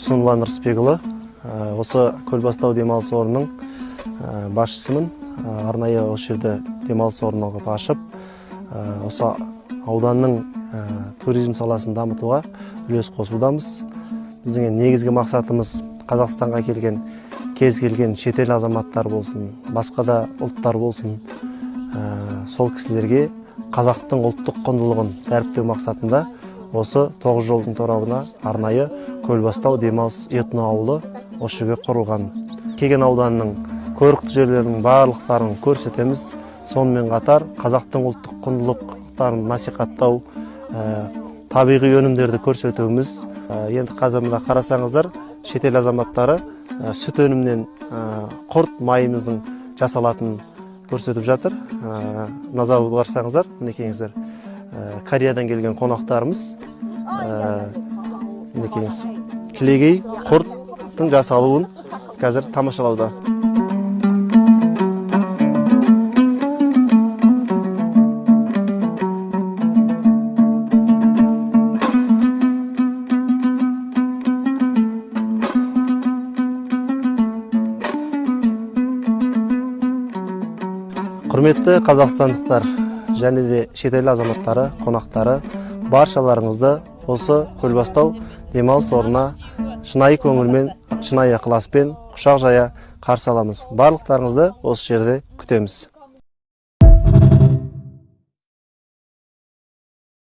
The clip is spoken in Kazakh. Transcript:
Тұрсынұлан Рысбекұлы, осы Көлбастау демалыс орнының басшысымын. Арнайы осы жерде демалыс орнын ашып, осы ауданның туризм саласын дамытуға үлес қосудамыз. Біздің негізгі мақсатымыз Қазақстанға келген кез келген шетел азаматтар болсын, басқа да ұлттар болсын, сол кісілерге қазақтың ұлттық құндылығын дәріптеу мақсатында осы 9 жолдың торабына арнайы Көлбастау демалыс этно ауылы осы жерге құрылған. Кеген ауданының көрікті жерлерінің барлықтарын көрсетеміз. Сонымен қатар қазақтың ұлттық құндылықтарын насихаттау, табиғи өнімдерді көрсетуіміз. Енді қазір мына қарасаңыздар, шетел азаматтары сүт өнімнен құрт майымыздың жасалатынын көрсетіп жатыр. Назар аударсаңыздар, мінекейіңіздер, Кореядан келген қонақтарымыз мінекейіңіз кілегей құрттың жасалуын қазір тамашалауда. Құрметті қазақстандықтар және де шетел азаматтары, қонақтары, баршаларыңызды осы Көлбастау демалыс орнына шынайы көңілмен, шынайы ықыласпен, құшақ жая қарсы аламыз. Барлықтарыңызды осы жерде күтеміз.